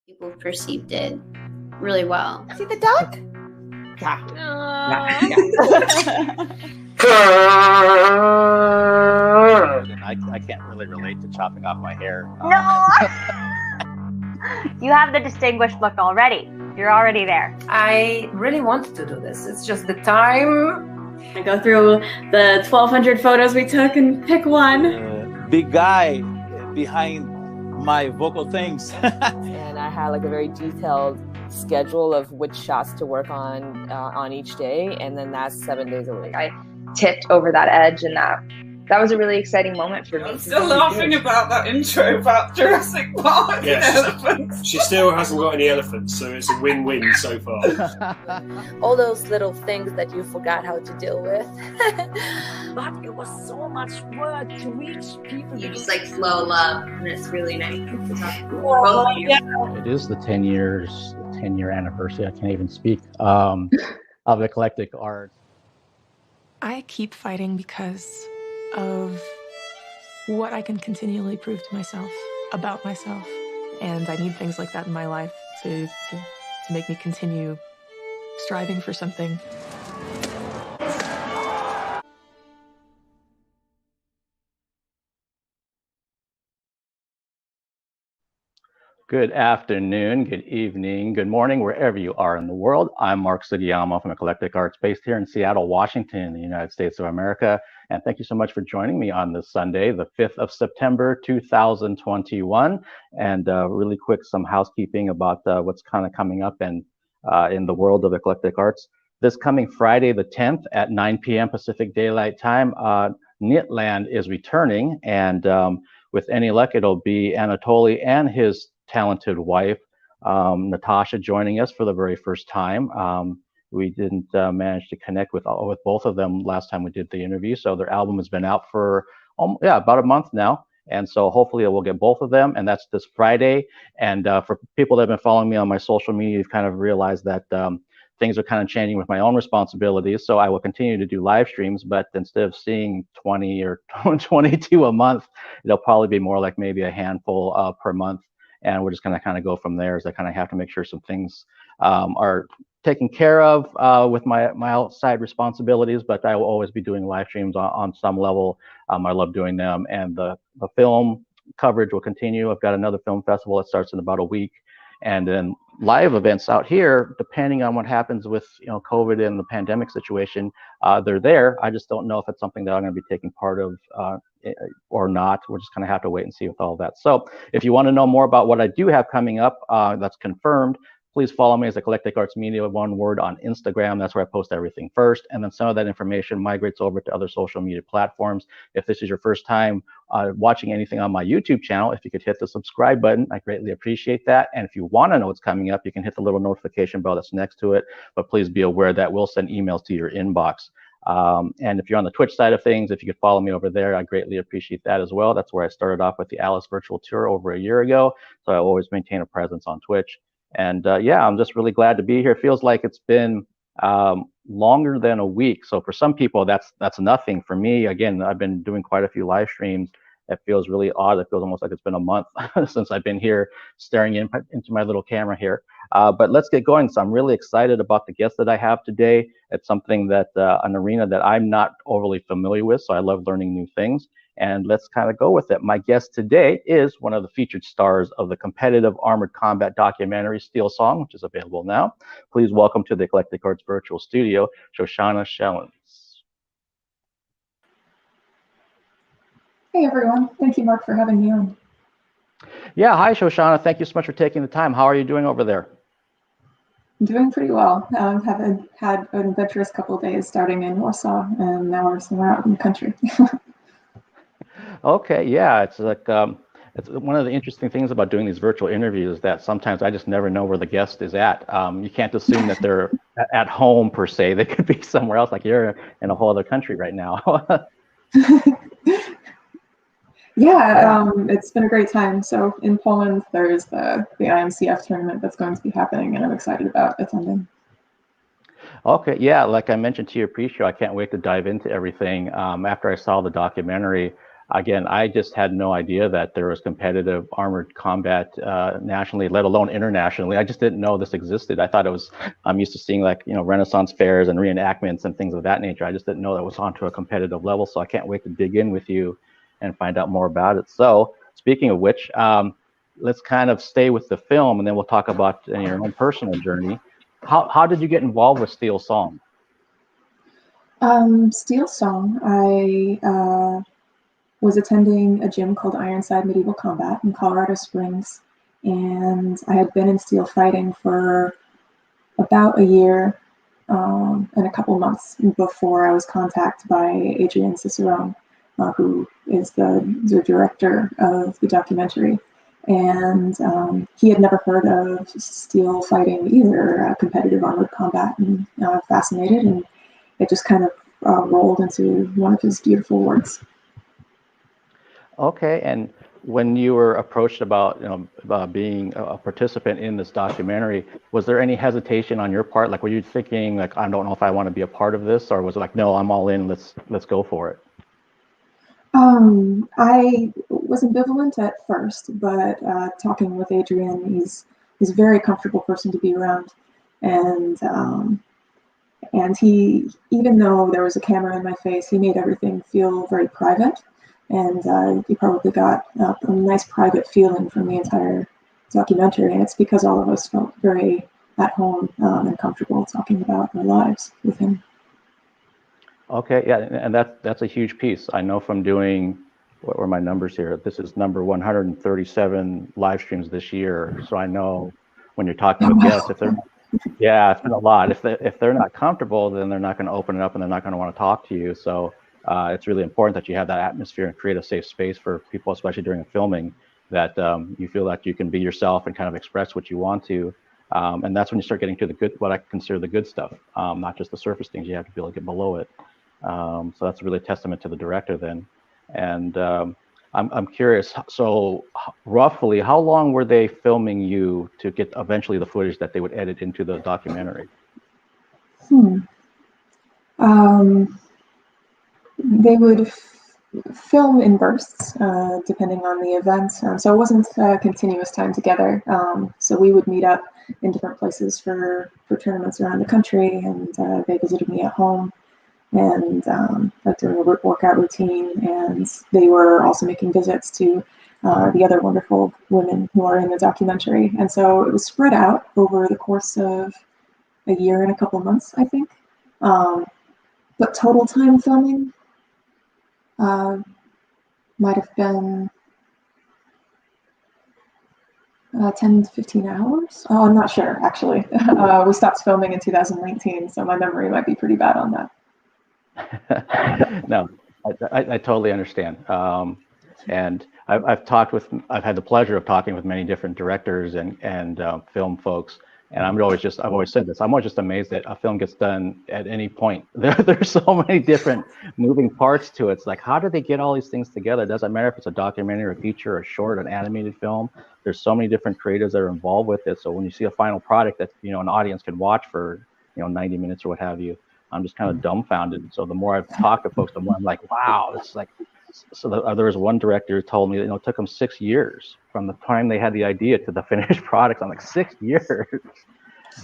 People perceived it really well. See the duck? Yeah. I can't really relate to chopping off my hair. No! You have the distinguished look already. You're already there. I really wanted to do this. It's just the time. I go through the 1,200 photos we took and pick one. Big guy behind my vocal things. And I had like a very detailed schedule of which shots to work on each day, and then that's 7 days a week. I tipped over that edge, and that was a really exciting moment for me. I'm still laughing about that intro about Jurassic Park and elephants. She still hasn't got any elephants, so it's a win-win so far. All those little things that you forgot how to deal with. But it was so much work to reach people. You just like flow love, and it's really nice to talk to both of you. It is the 10-year anniversary. I can't even speak of Eclectic Arts. I keep fighting because of what I can continually prove to myself about myself, and I need things like that in my life to make me continue striving for something. Good afternoon, good evening, good morning, wherever you are in the world. I'm Mark Sugiyama from Eclectic Arts, based here in Seattle, Washington, in the United States of America. And thank you so much for joining me on this Sunday, the 5th of September, 2021. And really quick, some housekeeping about what's kind of coming up in the world of Eclectic Arts. This coming Friday, the 10th at 9 p.m. Pacific Daylight Time, Knitland is returning. And with any luck, it'll be Anatoly and his talented wife, Natasha, joining us for the very first time. We didn't manage to connect with both of them last time we did the interview, so their album has been out for about a month now, and so hopefully we'll get both of them, and that's this Friday. And for people that have been following me on my social media, you've kind of realized that things are kind of changing with my own responsibilities, so I will continue to do live streams, but instead of seeing 20 or 22 a month, it'll probably be more like maybe a handful per month. And we're just going to kind of go from there, as I kind of have to make sure some things are taken care of with my outside responsibilities, but I will always be doing live streams on some level. I love doing them, and the film coverage will continue. I've got another film festival that starts in about a week, and then live events out here, depending on what happens with COVID and the pandemic situation, they're there. I just don't know if it's something that I'm going to be taking part of or not. We're just kind of have to wait and see with all that. So if you want to know more about what I do have coming up, that's confirmed, please follow me as Eclectic Arts Media, one word, on Instagram. That's where I post everything first. And then some of that information migrates over to other social media platforms. If this is your first time watching anything on my YouTube channel, if you could hit the subscribe button, I greatly appreciate that. And if you want to know what's coming up, you can hit the little notification bell that's next to it. But please be aware that we'll send emails to your inbox. And if you're on the Twitch side of things, if you could follow me over there, I greatly appreciate that as well. That's where I started off with the Alice virtual tour over a year ago. So I always maintain a presence on Twitch. And yeah, I'm just really glad to be here. It feels like it's been longer than a week. So for some people, that's nothing. For me, again, I've been doing quite a few live streams. It feels really odd. It feels almost like it's been a month since I've been here staring into my little camera here. But let's get going. So I'm really excited about the guest that I have today. It's something that an arena that I'm not overly familiar with, so I love learning new things. And let's kind of go with it. My guest today is one of the featured stars of the competitive armored combat documentary Steel Song, which is available now. Please welcome to the Eclectic Arts Virtual Studio, Shoshanna Shellans. Hey everyone, thank you, Mark, for having me on. Yeah, hi Shoshanna. Thank you so much for taking the time. How are you doing over there? I'm doing pretty well. I've had an adventurous couple of days starting in Warsaw, and now we're somewhere out in the country. Okay, yeah, it's like it's one of the interesting things about doing these virtual interviews, that sometimes I just never know where the guest is at. You can't assume that they're at home per se. They could be somewhere else, like you're in a whole other country right now. Yeah, it's been a great time. So in Poland, there's the IMCF tournament that's going to be happening, and I'm excited about attending. Okay, yeah, like I mentioned to your pre-show, I can't wait to dive into everything. After I saw the documentary, again, I just had no idea that there was competitive armored combat nationally, let alone internationally. I just didn't know this existed. I thought it was, I'm used to seeing like, Renaissance fairs and reenactments and things of that nature. I just didn't know that was onto a competitive level. So I can't wait to dig in with you and find out more about it. So speaking of which, let's kind of stay with the film, and then we'll talk about your own personal journey. How did you get involved with Steel Song? Steel Song, I was attending a gym called Ironside Medieval Combat in Colorado Springs, and I had been in steel fighting for about a year and a couple months before I was contacted by Adrian Cicerone, who is the director of the documentary. And he had never heard of steel fighting either, competitive armored combat, and fascinated, and it just kind of rolled into one of his beautiful words. Okay, and when you were approached about being a participant in this documentary, was there any hesitation on your part? Like, were you thinking like, I don't know if I want to be a part of this, or was it like, no, I'm all in, let's go for it? I was ambivalent at first, but talking with Adrian, he's a very comfortable person to be around, and he, even though there was a camera in my face, he made everything feel very private, and he probably got a nice private feeling from the entire documentary, and it's because all of us felt very at home and comfortable talking about our lives with him. Okay, yeah, and that's a huge piece. I know from doing, what were my numbers here? This is number 137 live streams this year. So I know when you're talking with guests, if they're, yeah, it's been a lot. If they're not comfortable, then they're not going to open it up and they're not going to want to talk to you. So it's really important that you have that atmosphere and create a safe space for people, especially during filming, that you feel like you can be yourself and kind of express what you want to. And that's when you start getting to the good, what I consider the good stuff, not just the surface things. You have to be able to get below it. So that's really a testament to the director then. And I'm curious, so roughly how long were they filming you to get eventually the footage that they would edit into the documentary? They would film in bursts depending on the event. So it wasn't continuous time together. So we would meet up in different places for tournaments around the country, and they visited me at home, and doing a workout routine, and they were also making visits to the other wonderful women who are in the documentary. And so it was spread out over the course of a year and a couple months, I think. But total time filming might have been 10 to 15 hours. Oh, I'm not sure, actually. We stopped filming in 2019, so my memory might be pretty bad on that. No, I totally understand. And I've had the pleasure of talking with many different directors and film folks. And I've always said this, I'm always just amazed that a film gets done at any point. There's so many different moving parts to it. It's like, how do they get all these things together? It doesn't matter if it's a documentary or a feature or a short, an animated film. There's so many different creatives that are involved with it. So when you see a final product that, an audience can watch for, 90 minutes or what have you, I'm just kind of dumbfounded. So the more I've talked to folks, the more I'm like, wow, it's like, so there was one director who told me, it took them 6 years from the time they had the idea to the finished product. I'm like, 6 years.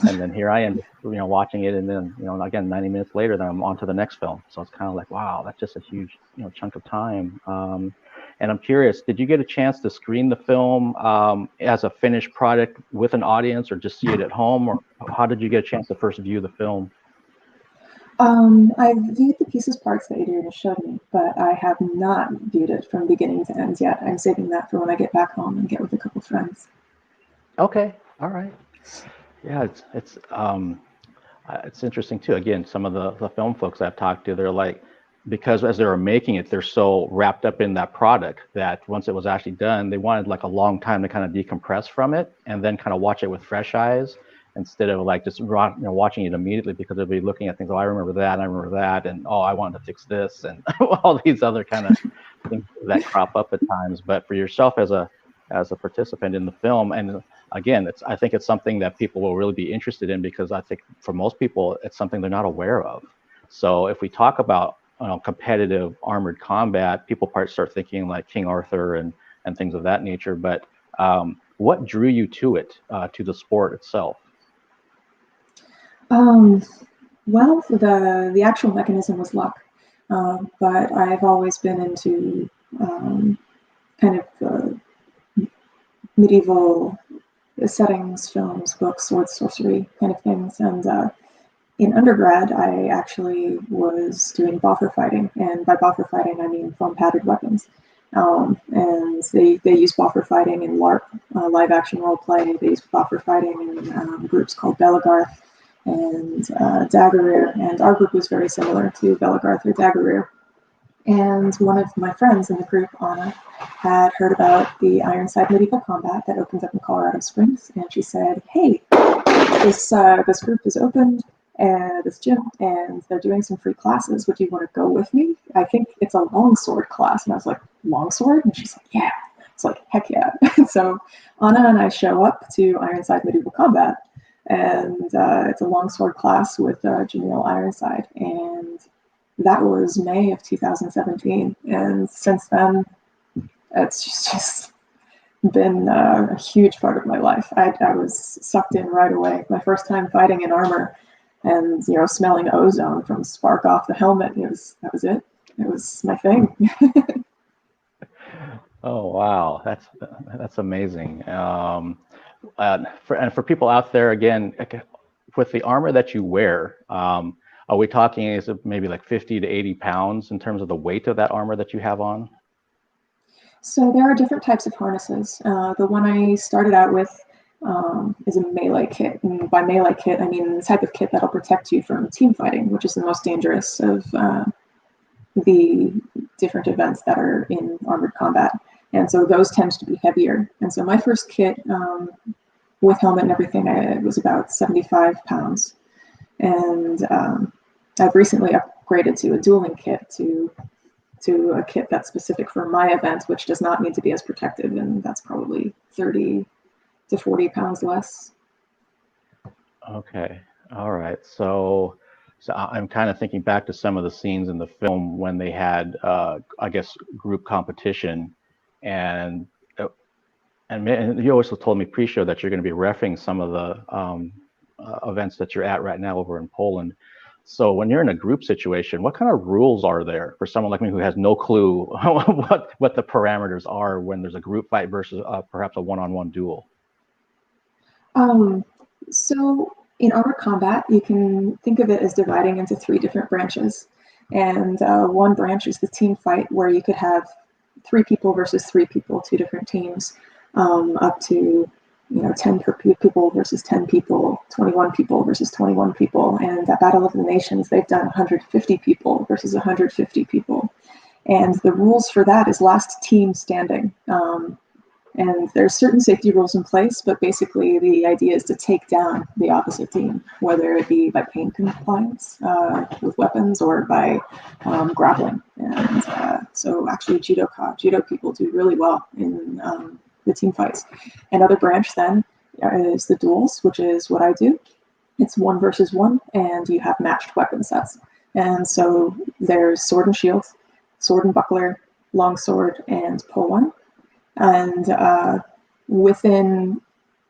And then here I am, watching it. And then, again, 90 minutes later, then I'm on to the next film. So it's kind of like, wow, that's just a huge, chunk of time. And I'm curious, did you get a chance to screen the film as a finished product with an audience, or just see it at home? Or how did you get a chance to first view the film? I've viewed the pieces parts that Adrian has showed me, but I have not viewed it from beginning to end yet. I'm saving that for when I get back home and get with a couple friends. Okay, all right. Yeah, it's interesting too. Again, some of the film folks I've talked to, they're like, because as they were making it, they're so wrapped up in that product that once it was actually done, they wanted like a long time to kind of decompress from it and then kind of watch it with fresh eyes, instead of like just watching it immediately, because they'll be looking at things. Oh, I remember that, and oh, I wanted to fix this, and all these other kind of things that crop up at times. But for yourself as a participant in the film, and again, I think it's something that people will really be interested in, because I think for most people it's something they're not aware of. So if we talk about competitive armored combat, people probably start thinking like King Arthur and things of that nature. But what drew you to it, to the sport itself? Well, the actual mechanism was luck, but I've always been into kind of medieval settings, films, books, sword, sorcery kind of things. And in undergrad, I actually was doing boffer fighting, and by boffer fighting, I mean foam-padded weapons. And they use boffer fighting in LARP, live-action role-play. They use boffer fighting in groups called Belagarth and Daggerir, and our group was very similar to Belagarth or Daggerir. And one of my friends in the group, Anna, had heard about the Ironside Medieval Combat that opened up in Colorado Springs, and she said, "Hey, this group is opened, this gym, and they're doing some free classes. Would you want to go with me? I think it's a longsword class." And I was like, "Longsword?" And she's like, "Yeah." It's like, heck yeah. So Anna and I show up to Ironside Medieval Combat, and it's a longsword class with Jamil Ironside, and that was May of 2017, and since then, it's just been a huge part of my life. I was sucked in right away. My first time fighting in armor, and smelling ozone from spark off the helmet. That was it. It was my thing. Oh wow, that's amazing. For people out there, again, with the armor that you wear. Are we talking, is it maybe like 50 to 80 pounds in terms of the weight of that armor that you have on? So there are different types of harnesses. The one I started out with is a melee kit. And by melee kit, I mean the type of kit that'll protect you from team fighting, which is the most dangerous of the different events that are in armored combat. And so those tend to be heavier. And so my first kit with helmet and everything, it was about 75 pounds. And I've recently upgraded to a dueling kit, to a kit that's specific for my event, which does not need to be as protective, and that's probably 30 to 40 pounds less. Okay, all right. So I'm kind of thinking back to some of the scenes in the film when they had, I guess, group competition, and you always told me pre-show that you're going to be reffing some of the events that you're at right now over in Poland. So when you're in a group situation, what kind of rules are there for someone like me who has no clue what the parameters are when there's a group fight versus perhaps a one-on-one duel? So in armored combat, you can think of it as dividing into 3 different branches. And one branch is the team fight, where you could have 3 people versus 3 people, 2 different teams, up to 10 people versus 10 people, 21 people versus 21 people. And at Battle of the Nations, they've done 150 people versus 150 people. And the rules for that is last team standing. And there's certain safety rules in place, but basically the idea is to take down the opposite team, whether it be by pain compliance with weapons or by grappling. And so actually judo people do really well in the team fights. Another branch then is the duels, which is what I do. It's 1 versus 1, and you have matched weapon sets. And so there's sword and shield, sword and buckler, longsword, and pole one. And within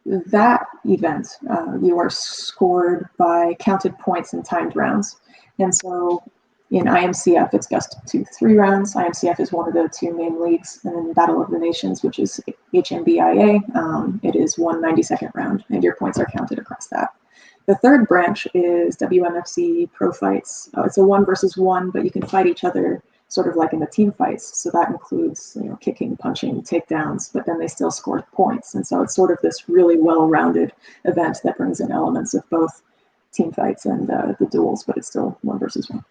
that event, you are scored by counted points and timed rounds. And so in IMCF, it's best of 2-3 rounds. IMCF is one of the 2 main leagues. And in Battle of the Nations, which is HMBIA, it is 1 90-second round, and your points are counted across that. The third branch is WMFC Pro Fights. It's a 1 versus 1, but you can fight each other sort of like in the team fights. So that includes kicking, punching, takedowns, but then they still score points. And so it's sort of this really well-rounded event that brings in elements of both team fights and the duels, but it's still 1 versus 1.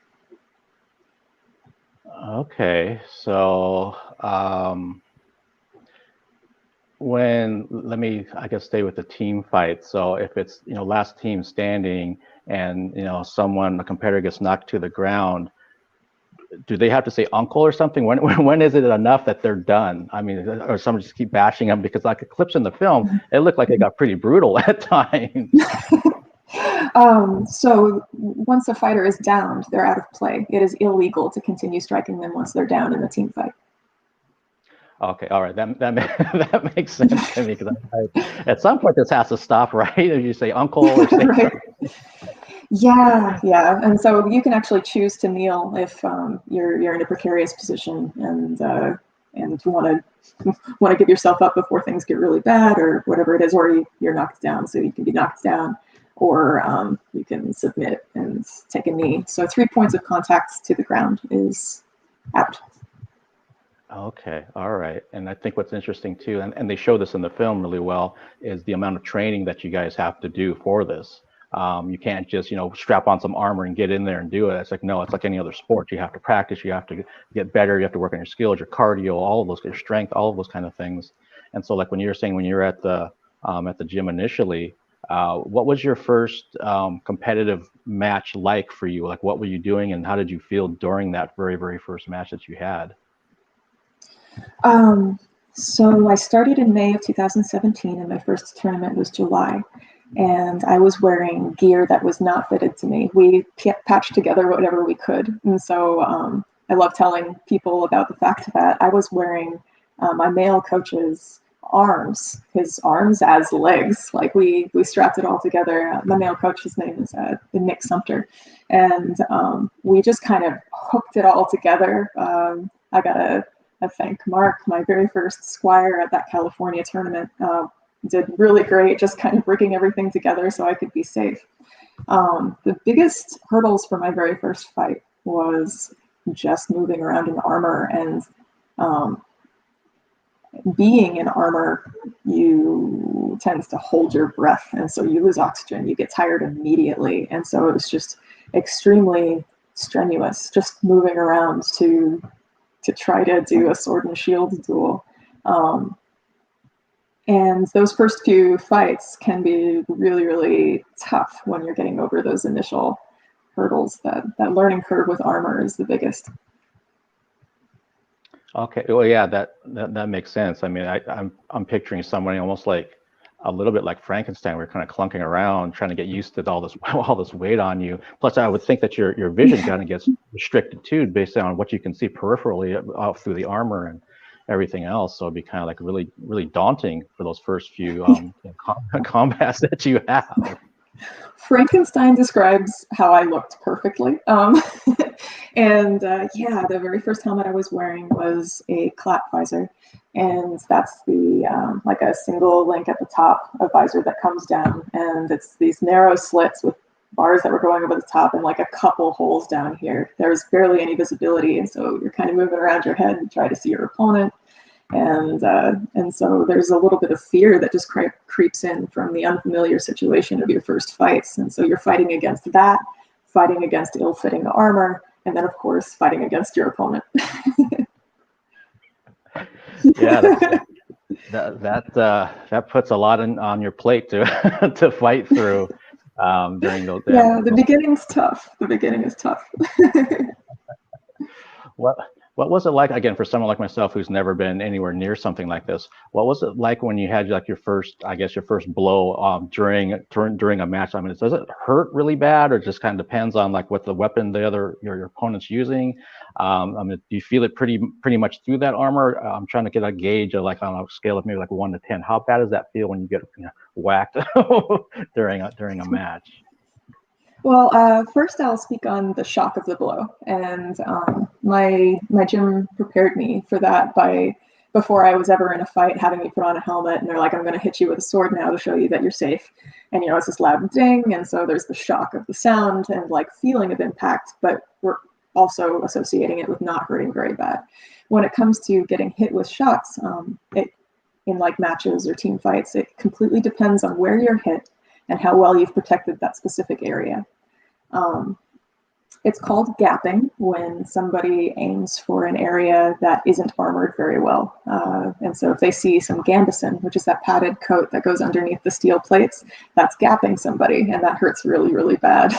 Okay, so let me, I guess, stay with the team fight. So if it's, last team standing and, a competitor gets knocked to the ground, do they have to say uncle or something? When is it enough that they're done? I mean, or someone just keep bashing them? Because like the clips in the film, it looked like it got pretty brutal at times. So once a fighter is downed, they're out of play. It is illegal to continue striking them once they're down in the team fight. Okay, all right, that makes sense to me, because at some point this has to stop, right? If you say uncle or say right. Yeah, and so you can actually choose to kneel if you're in a precarious position and want to give yourself up before things get really bad or whatever it is, or you're knocked down, so you can be knocked down, or you can submit and take a knee. So 3 points of contact to the ground is out. Okay, all right. And I think what's interesting too, and they show this in the film really well, is the amount of training that you guys have to do for this. You can't just, strap on some armor and get in there and do it. It's like, no, it's like any other sport. You have to practice, you have to get better, you have to work on your skills, your cardio, all of those, your strength, all of those kind of things. And so like when you're saying, when you were at the gym initially, what was your first competitive match like for you? Like what were you doing and how did you feel during that very, very first match that you had? So I started in May of 2017 and my first tournament was July. And I was wearing gear that was not fitted to me. We patched together whatever we could. And so I love telling people about the fact that I was wearing my male coach's arms, his arms as legs. Like we strapped it all together. My male coach, his name is Nick Sumter. And we just kind of hooked it all together. I got to thank Mark, my very first squire at that California tournament. Did really great, just kind of rigging everything together so I could be safe. The biggest hurdles for my very first fight was just moving around in armor, and being in armor, you tend to hold your breath, and so you lose oxygen, you get tired immediately, and so it was just extremely strenuous, just moving around to try to do a sword and shield duel. And those first few fights can be really, really tough when you're getting over those initial hurdles. That learning curve with armor is the biggest. Okay, well, yeah, that makes sense. I mean, I'm picturing somebody almost like a little bit like Frankenstein. We're kind of clunking around, trying to get used to all this weight on you. Plus, I would think that your vision kind of gets restricted too, based on what you can see peripherally out through the armor and everything else. So it'd be kind of like really, really daunting for those first few combats that you have. Frankenstein describes how I looked perfectly. And yeah, the very first helmet I was wearing was a clap visor. And that's the like a single link at the top, a visor that comes down. And it's these narrow slits with bars that were going over the top and like a couple holes down here. There's barely any visibility. And so you're kind of moving around your head and try to see your opponent. And so there's a little bit of fear that just creeps in from the unfamiliar situation of your first fights. And so you're fighting against that, fighting against ill-fitting armor, and then of course fighting against your opponent. Yeah, that puts a lot on your plate to to fight through during those. Yeah, the beginning's tough. The beginning is tough. What was it like, again, for someone like myself who's never been anywhere near something like this? What was it like when you had like your first blow during a match? I mean, does it hurt really bad, or just kind of depends on like what the weapon your opponent's using? I mean, do you feel it pretty much through that armor? I'm trying to get a gauge of like on a scale of maybe like 1 to 10. How bad does that feel when you get whacked during a match? Well, first I'll speak on the shock of the blow, and my gym prepared me for that before I was ever in a fight, having me put on a helmet, and they're like, "I'm going to hit you with a sword now to show you that you're safe," and it's this loud ding, and so there's the shock of the sound and like feeling of impact, but we're also associating it with not hurting very bad. When it comes to getting hit with shots, in like matches or team fights, it completely depends on where you're hit and how well you've protected that specific area. It's called gapping when somebody aims for an area that isn't armored very well. And so if they see some gambeson, which is that padded coat that goes underneath the steel plates, that's gapping somebody, and that hurts really, really bad.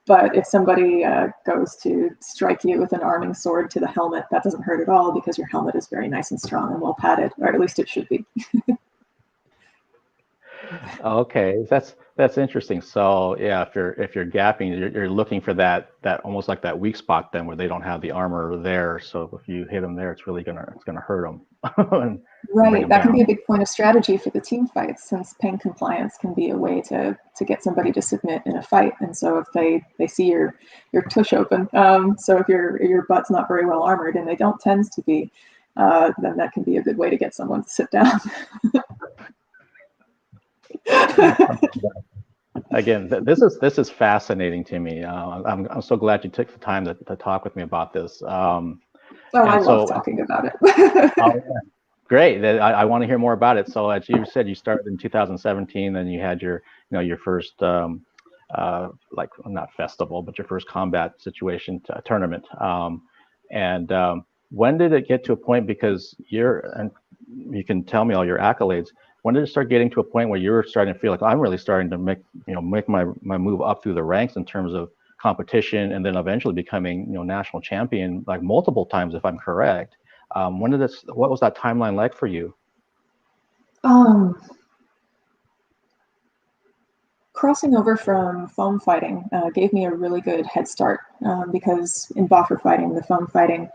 But if somebody goes to strike you with an arming sword to the helmet, that doesn't hurt at all because your helmet is very nice and strong and well padded, or at least it should be. Okay, That's interesting. So yeah, if you're gapping, you're looking for that almost like that weak spot then where they don't have the armor there. So if you hit them there, it's gonna hurt them. and bring Right, them that can down. be a big point of strategy for the team fights, since pain compliance can be a way to get somebody to submit in a fight. And so if they see your tush open, so if your butt's not very well armored, and they don't tend to be, then that can be a good way to get someone to sit down. Again, this is fascinating to me. I'm so glad you took the time to talk with me about this. I love talking about it. Great. I want to hear more about it. So as you said, you started in 2017, and you had your first like not festival, but your first combat situation tournament. When did it get to a point, because and you can tell me all your accolades, when did it start getting to a point where you were starting to feel like I'm really starting to make my move up through the ranks in terms of competition, and then eventually becoming national champion like multiple times, if I'm correct? What was that timeline like for you? Crossing over from foam fighting gave me a really good head start, because in boffer fighting, the foam fighting,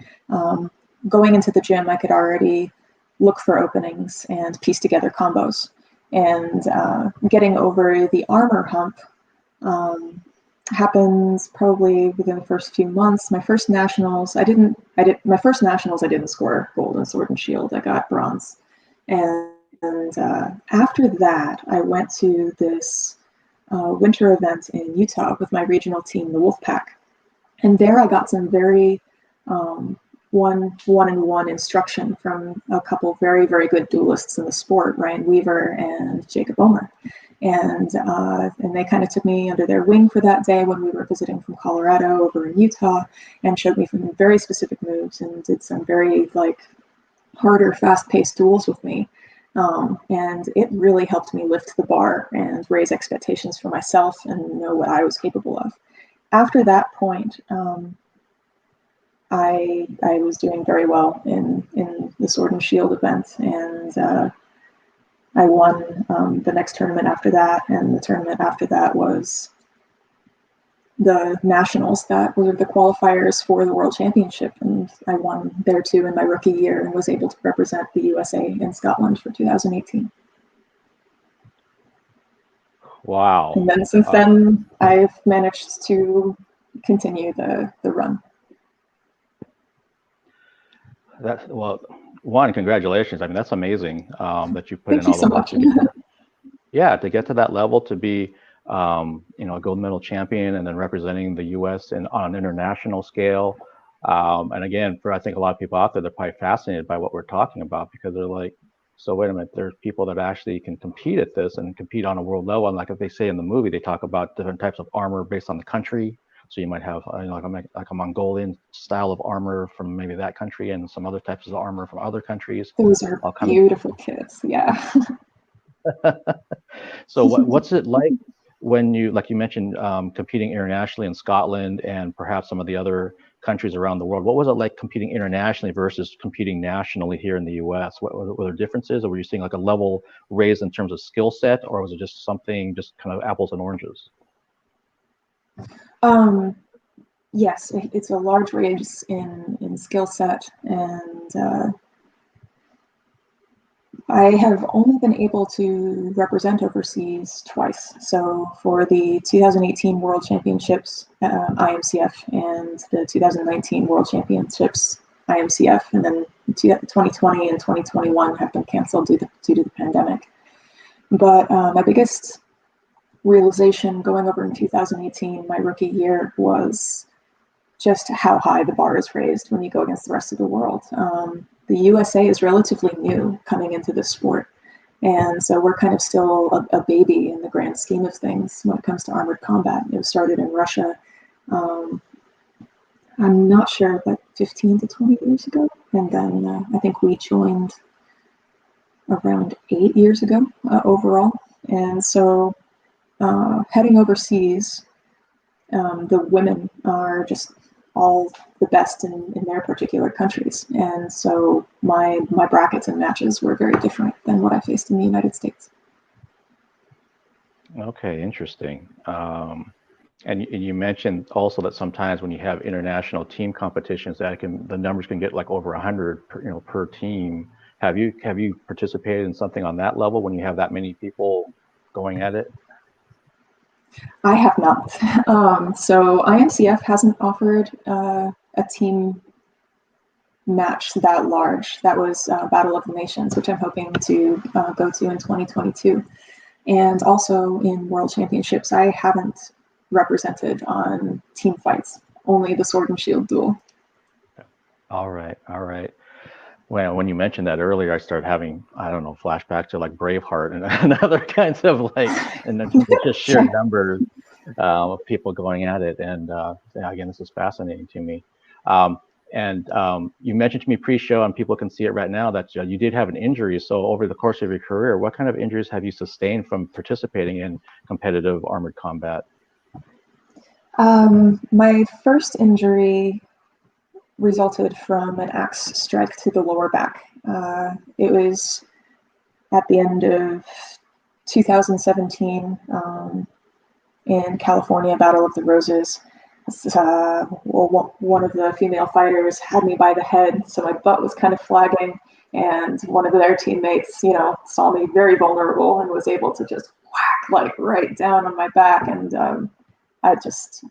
going into the gym, I could already look for openings and piece together combos. And getting over the armor hump happens probably within the first few months. My first nationals, I didn't score gold in sword and shield. I got bronze. And after that, I went to this winter event in Utah with my regional team, the Wolfpack. And there I got some very one-on-one instruction from a couple very, very good duelists in the sport, Ryan Weaver and Jacob Omer. And they kind of took me under their wing for that day when we were visiting from Colorado over in Utah, and showed me some very specific moves and did some very harder, fast-paced duels with me. And it really helped me lift the bar and raise expectations for myself and know what I was capable of. After that point, I was doing very well in the Sword and Shield event, and I won the next tournament after that, and the tournament after that was the nationals that were the qualifiers for the World Championship, and I won there too in my rookie year and was able to represent the USA in Scotland for 2018. Wow. And then since then, I've managed to continue the run. One, congratulations. I mean, that's amazing that you put Thank in all you so the work. much. Yeah, to get to that level, to be a gold medal champion, and then representing the U.S. on an international scale. And again, I think a lot of people out there, they're probably fascinated by what we're talking about, because they're like, so wait a minute, there's people that actually can compete at this and compete on a world level. And like if they say in the movie, they talk about different types of armor based on the country. So you might have like a Mongolian style of armor from maybe that country, and some other types of armor from other countries. Those are beautiful kids, yeah. So what's it like when you, like you mentioned, competing internationally in Scotland and perhaps some of the other countries around the world? What was it like competing internationally versus competing nationally here in the U.S.? Were there differences, or were you seeing like a level raised in terms of skill set, or was it just something just kind of apples and oranges? Yes, it's a large raise in skill set, and I have only been able to represent overseas twice. So for the 2018 World Championships, IMCF, and the 2019 World Championships, IMCF, and then 2020 and 2021 have been canceled due to the pandemic. But my biggest realization going over in 2018, my rookie year, was just how high the bar is raised when you go against the rest of the world. The USA is relatively new coming into this sport, and so we're kind of still a baby in the grand scheme of things when it comes to armored combat. It was started in Russia, I'm not sure, but 15 to 20 years ago, and then I think we joined around 8 years ago overall. And so heading overseas, the women are just all the best in their particular countries. And so my brackets and matches were very different than what I faced in the United States. Okay, interesting. And you mentioned also that sometimes when you have international team competitions, that the numbers can get like over 100 per team. Have you participated in something on that level when you have that many people going at it? I have not. So IMCF hasn't offered a team match that large. That was Battle of the Nations, which I'm hoping to go to in 2022. And also in World Championships, I haven't represented on team fights, only the Sword and Shield duel. All right, all right. Well, when you mentioned that earlier, I started having, I don't know, flashback to like Braveheart and other kinds of like, and then just sheer numbers of people going at it. And again, this is fascinating to me. You mentioned to me pre-show, and people can see it right now, that you did have an injury. So over the course of your career, what kind of injuries have you sustained from participating in competitive armored combat? My first injury resulted from an axe strike to the lower back. It was at the end of 2017 in California, Battle of the Roses. One of the female fighters had me by the head, so my butt was kind of flagging, and one of their teammates, saw me very vulnerable and was able to just whack like right down on my back, and I just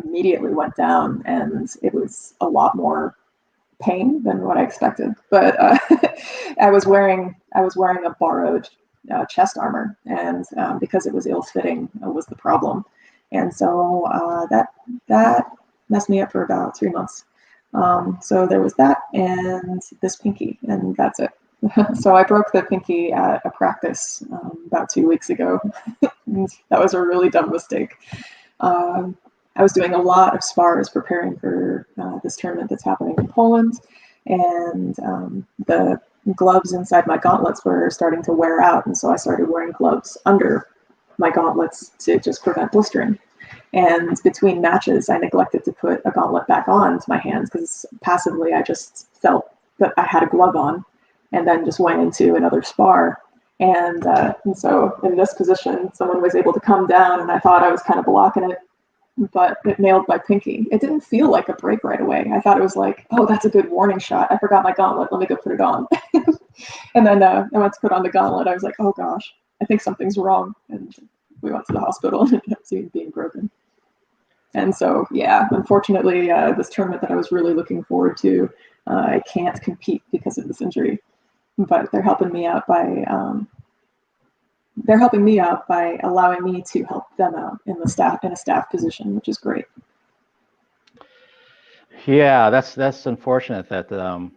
immediately went down, and it was a lot more pain than what I expected. But I was wearing a borrowed chest armor, and because it was ill-fitting, was the problem. And so that messed me up for about 3 months. So there was that and this pinky, and that's it. So I broke the pinky at a practice about 2 weeks ago. That was a really dumb mistake. I was doing a lot of spars preparing for this tournament that's happening in Poland, and the gloves inside my gauntlets were starting to wear out, and so I started wearing gloves under my gauntlets to just prevent blistering. And between matches, I neglected to put a gauntlet back on to my hands because passively I just felt that I had a glove on, and then just went into another spar. And so in this position, someone was able to come down, and I thought I was kind of blocking it, but it nailed my pinky. It didn't feel like a break right away. I thought it was like, oh, that's a good warning shot. I forgot my gauntlet. Let me go put it on. And then I went to put on the gauntlet. I was like, oh gosh, I think something's wrong. And we went to the hospital and it ended up being broken. And so, yeah, unfortunately, this tournament that I was really looking forward to, I can't compete because of this injury. But they're helping me out by allowing me to help them out in a staff position, which is great. Yeah, that's unfortunate that the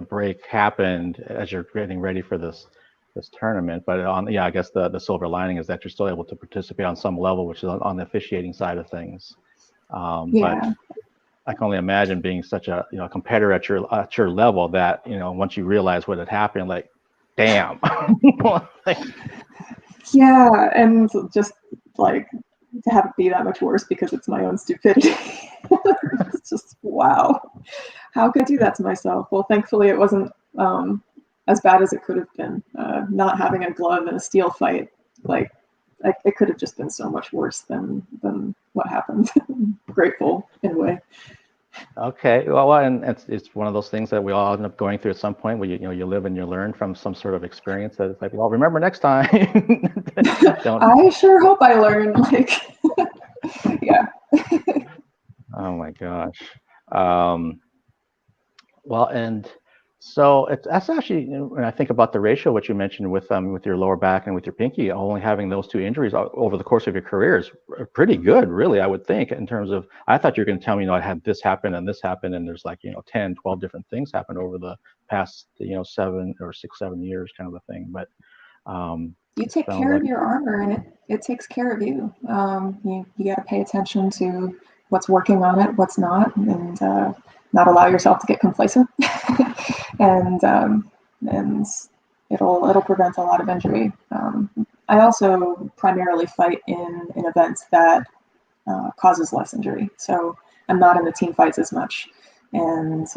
break happened as you're getting ready for this tournament. But I guess the silver lining is that you're still able to participate on some level, which is on the officiating side of things. But I can only imagine being such a competitor at your level that once you realize what had happened, like, damn. Yeah, and just like to have it be that much worse because it's my own stupidity. It's just, wow, how could I do that to myself? Well, thankfully it wasn't as bad as it could have been. Not having a glove in a steel fight, like it could have just been so much worse than what happened. Grateful in a way. Okay, well, and it's one of those things that we all end up going through at some point where you live and you learn from some sort of experience that it's like, well, remember next time. I sure hope I learn. Like, yeah. Oh my gosh. Well, and so that's actually, when I think about the ratio, what you mentioned with your lower back and with your pinky, only having those two injuries over the course of your career is pretty good, really, I would think, in terms of, I thought you were going to tell me, I had this happen, and there's like, 10, 12 different things happen over the past, 7 or 6, 7 years kind of a thing. But you take care of your armor, and it takes care of you. You got to pay attention to what's working on it, what's not, and not allow yourself to get complacent. and it'll prevent a lot of injury. I also primarily fight in events that causes less injury, so I'm not in the team fights as much. And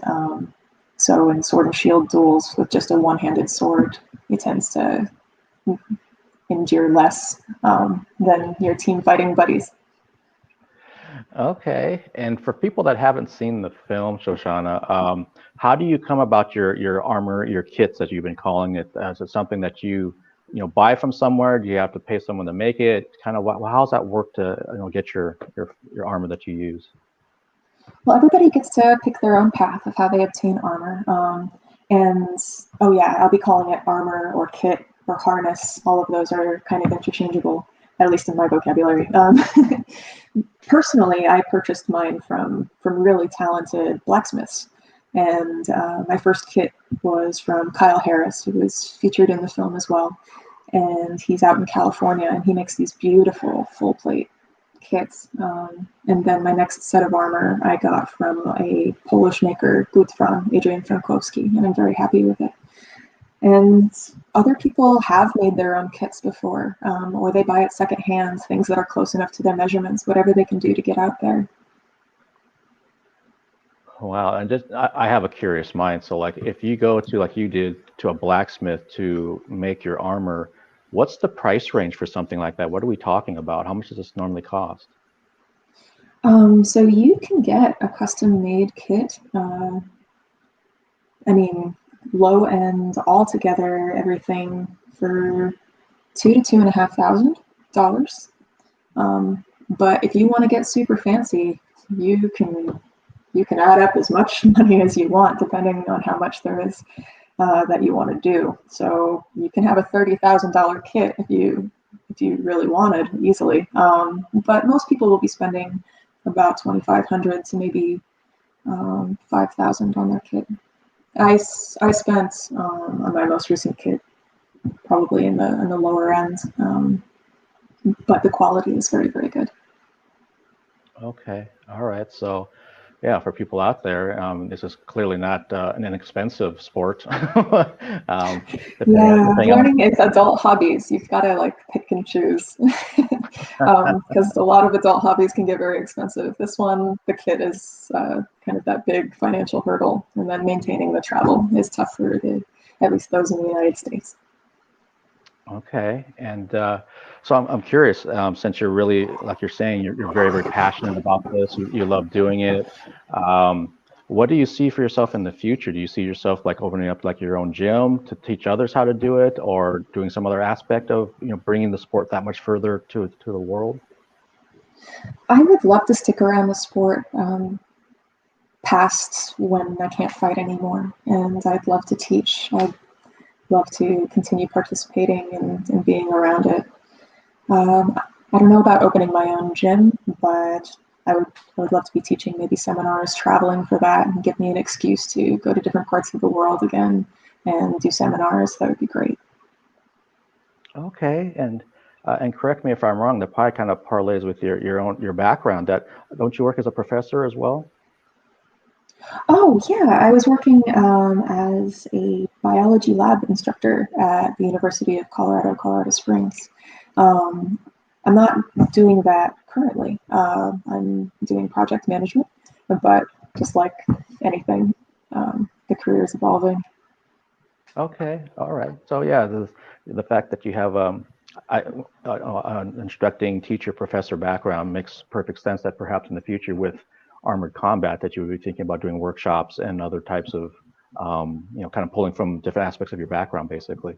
so in sword and shield duels with just a one-handed sword, it endure less than your team fighting buddies. Okay, and for people that haven't seen the film, Shoshana, how do you come about your armor, your kits, as you've been calling it? Is it something that you buy from somewhere? Do you have to pay someone to make it? Kind of how's that work to get your armor that you use? Well, everybody gets to pick their own path of how they obtain armor. And oh yeah, I'll be calling it armor or kit or harness. All of those are kind of interchangeable, at least in my vocabulary. Personally, I purchased mine from really talented blacksmiths. And my first kit was from Kyle Harris, who was featured in the film as well. And he's out in California, and he makes these beautiful full plate kits. And then my next set of armor I got from a Polish maker, Adrian Frankowski, and I'm very happy with it. And other people have made their own kits before, or they buy it secondhand, things that are close enough to their measurements, whatever they can do to get out there. Wow, and I have a curious mind. So like if you go to, like you did, to a blacksmith to make your armor, what's the price range for something like that? What are we talking about? How much does this normally cost? So you can get a custom-made kit. I mean, low end altogether, everything for $2,000 to $2,500. But if you want to get super fancy, you can add up as much money as you want, depending on how much there is that you want to do. So you can have a $30,000 kit if you really wanted, easily. But most people will be spending about $2,500 to maybe $5,000 on their kit. I spent on my most recent kit probably in the lower end, but the quality is very, very good. Okay, all right. So yeah, for people out there, this is clearly not an inexpensive sport. Learning is adult hobbies. You've got to like pick and choose, because a lot of adult hobbies can get very expensive. This one, the kit is kind of that big financial hurdle, and then maintaining the travel is tough for at least those in the United States. Okay, and so I'm curious, since you're really, like you're saying, you're very, very passionate about this, you love doing it. What do you see for yourself in the future? Do you see yourself like opening up like your own gym to teach others how to do it, or doing some other aspect of bringing the sport that much further to the world? I would love to stick around the sport past when I can't fight anymore, and I'd love to teach. I'd love to continue participating and being around it. I don't know about opening my own gym, but I would love to be teaching maybe seminars, traveling for that, and give me an excuse to go to different parts of the world again and do seminars. That would be great. Okay, and correct me if I'm wrong, that probably kind of parlays with your background. That don't you work as a professor as well? Oh yeah, I was working as a biology lab instructor at the University of Colorado Springs. I'm not doing that currently. I'm doing project management, but just like anything, the career is evolving. Okay, all right. So yeah, the fact that you have an instructing teacher professor background makes perfect sense that perhaps in the future with armored combat that you would be thinking about doing workshops and other types of kind of pulling from different aspects of your background, basically.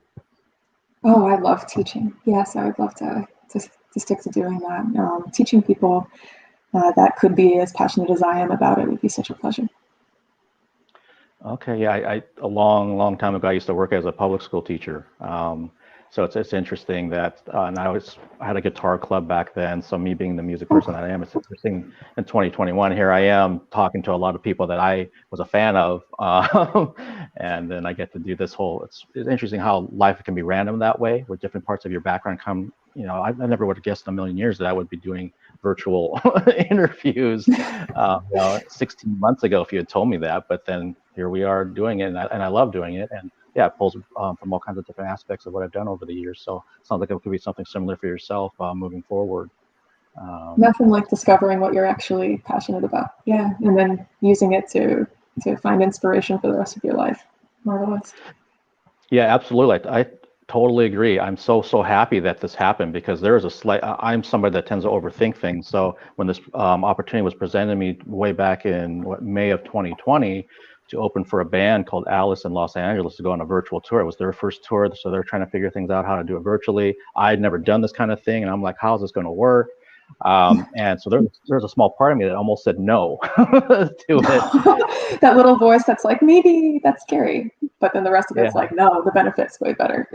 Oh, I love teaching. Yes, I would love to stick to doing that. Teaching people that could be as passionate as I am about it would be such a pleasure. Okay, yeah, a long time ago, I used to work as a public school teacher. So it's interesting that, and I had a guitar club back then. So me being the music person that I am, it's interesting in 2021, here I am talking to a lot of people that I was a fan of. And then I get to do this whole, it's interesting how life can be random that way, with different parts of your background come, I never would have guessed in a million years that I would be doing virtual interviews, 16 months ago if you had told me that, but then here we are doing it, and I love doing it. And yeah, it pulls from all kinds of different aspects of what I've done over the years. So it sounds like it could be something similar for yourself moving forward. Nothing like discovering what you're actually passionate about. Yeah, and then using it to find inspiration for the rest of your life. Marvelous. Yeah, absolutely. Totally agree. I'm so happy that this happened because there is a slight. I'm somebody that tends to overthink things. So when this opportunity was presented to me way back in May of 2020 to open for a band called Alice in Los Angeles to go on a virtual tour, it was their first tour, so they're trying to figure things out how to do it virtually. I'd never done this kind of thing, and I'm like, how's this going to work? And so there's a small part of me that almost said no to it. That little voice that's like, maybe that's scary, but then the rest of it's Yeah. like, no, the benefit's way better.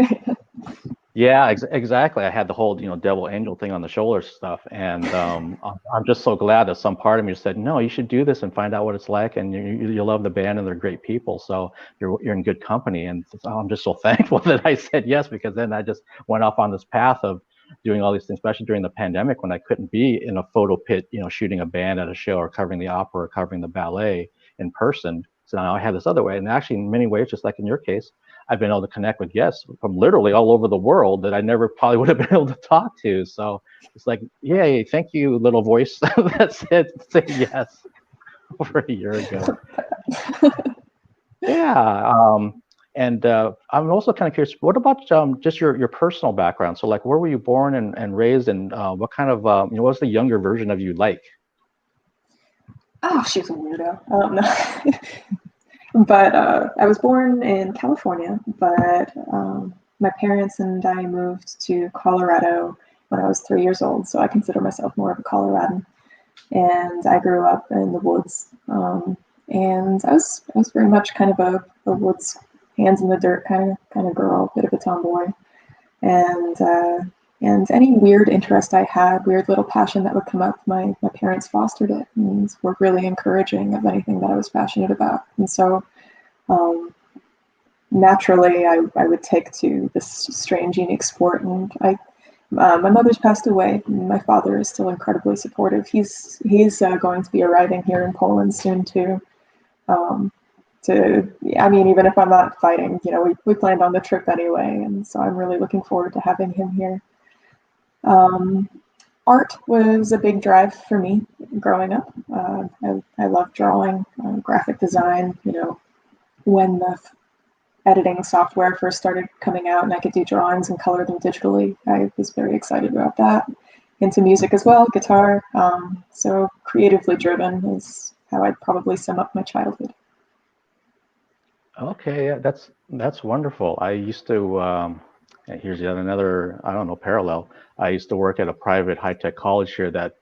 Yeah, exactly. I had the whole, devil angel thing on the shoulder stuff, and I'm just so glad that some part of me said, no, you should do this and find out what it's like, and you love the band and they're great people, so you're in good company, and I'm just so thankful that I said yes, because then I just went off on this path of doing all these things, especially during the pandemic when I couldn't be in a photo pit, shooting a band at a show or covering the opera or covering the ballet in person. So now I have this other way, and actually in many ways, just like in your case, I've been able to connect with guests from literally all over the world that I never probably would have been able to talk to. So it's like, yay, thank you, little voice that said yes over a year ago. Yeah. And I'm also kind of curious, what about just your personal background? So like, where were you born and raised, and what kind of, what was the younger version of you like? Oh, she was a weirdo. No. But I was born in California, but my parents and I moved to Colorado when I was 3 years old, so I consider myself more of a Coloradan. And I grew up in the woods, and I was very much kind of a woods, hands in the dirt kind of girl, bit of a tomboy, and any weird interest I had, weird little passion that would come up, my parents fostered it and were really encouraging of anything that I was passionate about. And so naturally I would take to this strange, unique sport. And my mother's passed away. My father is still incredibly supportive. He's going to be arriving here in Poland soon too. Even if I'm not fighting, we planned on the trip anyway, and so I'm really looking forward to having him here. Art was a big drive for me growing up. I love drawing, graphic design. When the editing software first started coming out and I could do drawings and color them digitally, I was very excited about that. Into music as well, guitar. So creatively driven is how I'd probably sum up my childhood. Okay, yeah, that's wonderful. I used to, here's yet another, I don't know, parallel. I used to work at a private high-tech college here that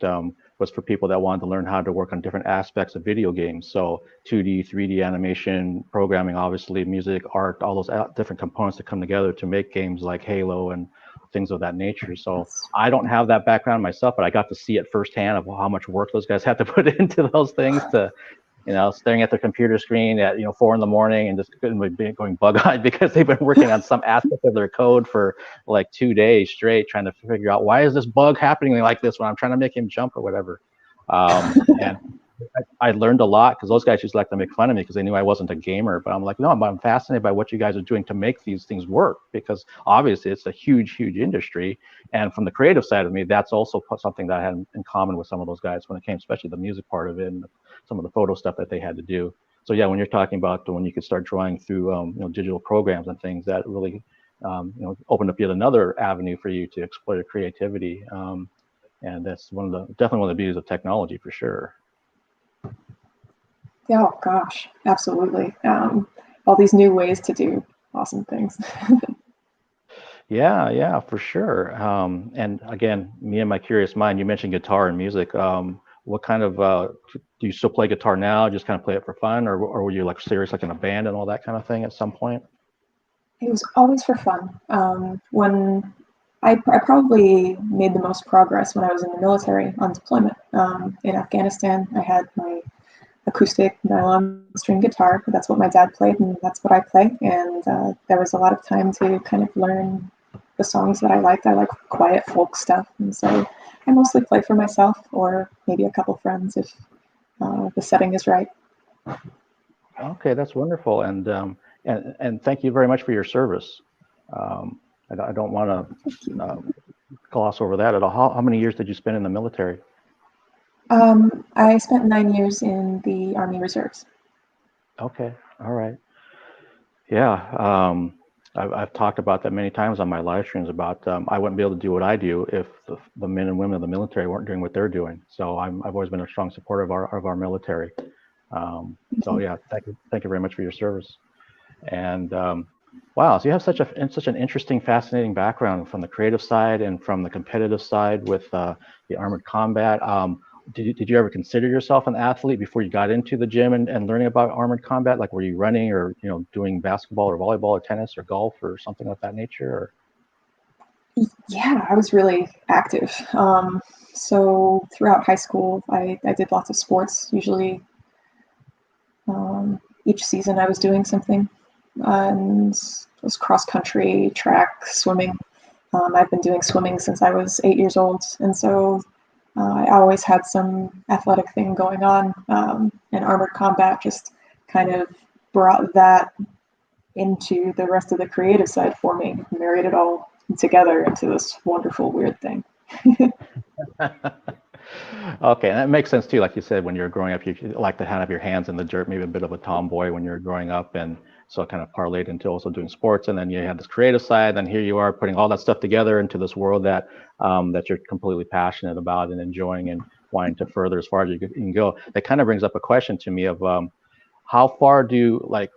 was for people that wanted to learn how to work on different aspects of video games. So 2D, 3D animation, programming, obviously, music, art, all those different components that come together to make games like Halo and things of that nature. So I don't have that background myself, but I got to see it firsthand of how much work those guys had to put into those things to, staring at their computer screen at 4 a.m. and just going bug-eyed because they've been working on some aspect of their code for like 2 days straight, trying to figure out why is this bug happening like this when I'm trying to make him jump or whatever. And I learned a lot because those guys used to like to make fun of me because they knew I wasn't a gamer. But I'm like, no, I'm fascinated by what you guys are doing to make these things work, because obviously it's a huge industry. And from the creative side of me, that's also something that I had in common with some of those guys when it came, especially the music part of it and some of the photo stuff that they had to do. So yeah, when you're talking about when you could start drawing through digital programs and things, that really opened up yet another avenue for you to explore your creativity. And that's definitely one of the beauties of technology for sure. Yeah, oh gosh, absolutely. All these new ways to do awesome things. Yeah, for sure. And again, me and my curious mind, you mentioned guitar and music. What kind of, do you still play guitar now? Just kind of play it for fun, or were you like serious, like in a band and all that kind of thing at some point? It was always for fun. When I probably made the most progress when I was in the military on deployment. In Afghanistan, I had my acoustic nylon string guitar. That's what my dad played, and that's what I play. And there was a lot of time to kind of learn the songs that I liked. I like quiet folk stuff, and so I mostly play for myself or maybe a couple friends if the setting is right. Okay, that's wonderful, and thank you very much for your service. I don't want to gloss over that at all. How many years did you spend in the military? I spent 9 years in the Army Reserves. Okay, all right. Yeah, I've talked about that many times on my live streams about I wouldn't be able to do what I do if the men and women of the military weren't doing what they're doing. So I've always been a strong supporter of our military. So yeah, thank you very much for your service. And wow, so you have such an interesting, fascinating background from the creative side and from the competitive side with the armored combat. Did you ever consider yourself an athlete before you got into the gym and learning about armored combat? Like, were you running or doing basketball or volleyball or tennis or golf or something of that nature? Or? Yeah, I was really active. So throughout high school, I did lots of sports. Usually, each season I was doing something, and it was cross country, track, swimming. I've been doing swimming since I was 8 years old, and so I always had some athletic thing going on, and armored combat just kind of brought that into the rest of the creative side for me, married it all together into this wonderful, weird thing. Okay, and that makes sense too. Like you said, when you're growing up, you like to have your hands in the dirt, maybe a bit of a tomboy when you're growing up, and so it kind of parlayed into also doing sports. And then you had this creative side, and here you are putting all that stuff together into this world that that you're completely passionate about and enjoying and wanting to further as far as you can go. That kind of brings up a question to me of how far do, like,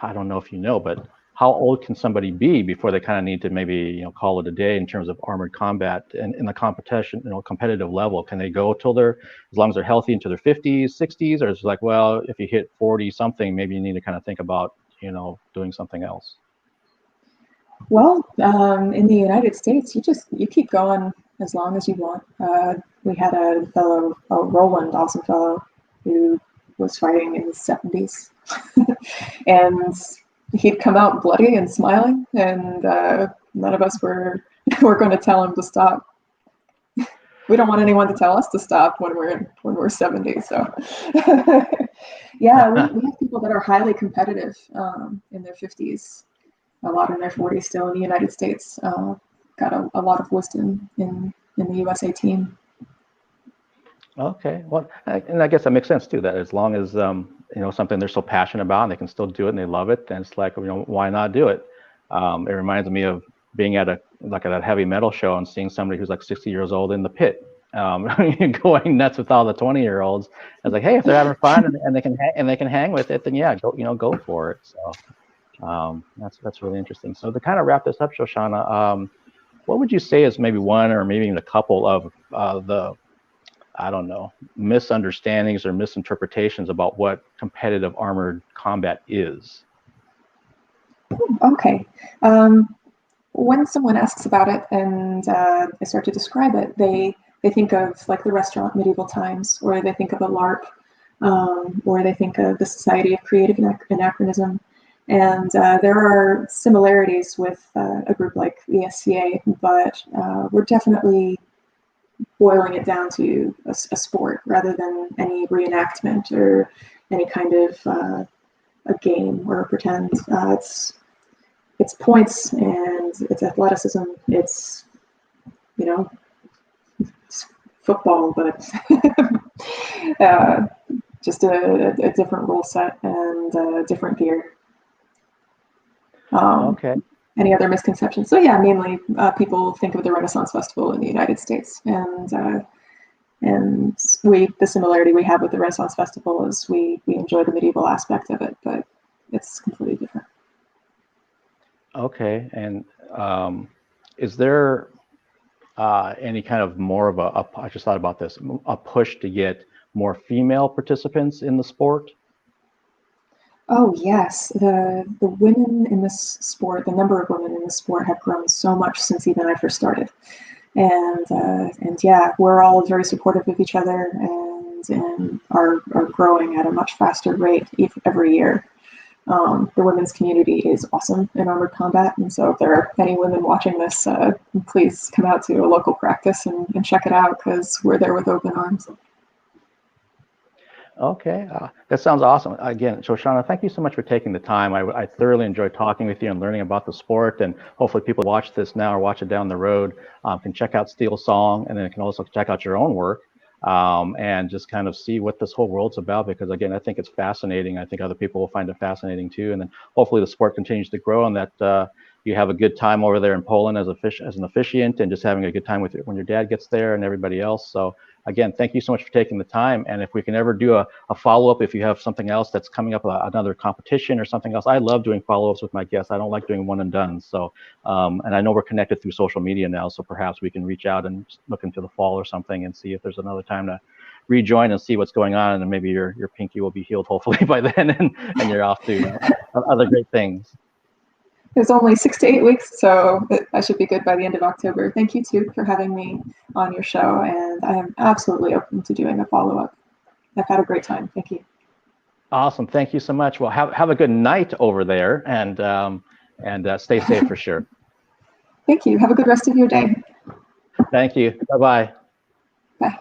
I don't know if you know, but how old can somebody be before they kind of need to maybe call it a day in terms of armored combat and in the competition, competitive level? Can they go till they're, as long as they're healthy, into their 50s, 60s, or is it like, well, if you hit 40 something, maybe you need to kind of think about doing something else? Well, in the United States, you keep going as long as you want. We had a fellow, Roland, awesome fellow, who was fighting in his 70s, and he'd come out bloody and smiling, and none of us were going to tell him to stop. We don't want anyone to tell us to stop when we're 70. So yeah, we have people that are highly competitive in their 50s, a lot in their 40s still in the United States. Got a lot of wisdom in the USA team. Okay, well, and I guess that makes sense too, that as long as something they're so passionate about and they can still do it and they love it, then it's like, why not do it? It reminds me of being at a heavy metal show and seeing somebody who's like 60 years old in the pit, going nuts with all the 20-year-olds. I was like, hey, if they're having fun and they can hang with it, then yeah, go for it. So that's really interesting. So to kind of wrap this up, Shoshanna, what would you say is maybe one or maybe even a couple of the, I don't know, misunderstandings or misinterpretations about what competitive armored combat is? Okay. When someone asks about it and I start to describe it, they think of like the restaurant medieval times, or they think of a LARP, or they think of the Society of Creative Anachronism. And there are similarities with a group like the SCA, but we're definitely boiling it down to a sport rather than any reenactment or any kind of a game or a pretend. It's points and it's athleticism. It's it's football, but just a different rule set and different gear. Okay. Any other misconceptions? So yeah, mainly people think of the Renaissance Festival in the United States, and the similarity we have with the Renaissance Festival is we enjoy the medieval aspect of it, but it's completely different. Okay, and is there any kind of more of I just thought about this, a push to get more female participants in the sport? Oh yes, the women in this sport, the number of women in the sport have grown so much since even I first started, and yeah, we're all very supportive of each other and are growing at a much faster rate every year. The women's community is awesome in armored combat, and so if there are any women watching this, please come out to a local practice and check it out, because we're there with open arms. Okay, that sounds awesome. Again, Shoshanna, thank you so much for taking the time. I thoroughly enjoyed talking with you and learning about the sport, and hopefully people watch this now or watch it down the road can check out Steel Song, and then can also check out your own work and just kind of see what this whole world's about, because again, I think it's fascinating. I think other people will find it fascinating too, and then hopefully the sport continues to grow and that you have a good time over there in Poland as an officiant, and just having a good time with it when your dad gets there and everybody else. So again, thank you so much for taking the time. And if we can ever do a follow-up, if you have something else that's coming up, another competition or something else, I love doing follow-ups with my guests. I don't like doing one and done. So, and I know we're connected through social media now, so perhaps we can reach out and look into the fall or something and see if there's another time to rejoin and see what's going on. And then maybe your pinky will be healed hopefully by then, and you're off to other great things. It's only 6 to 8 weeks, so I should be good by the end of October. Thank you, too, for having me on your show, and I am absolutely open to doing a follow-up. I've had a great time. Thank you. Awesome. Thank you so much. Well, have a good night over there, and stay safe for sure. Thank you. Have a good rest of your day. Thank you. Bye-bye. Bye.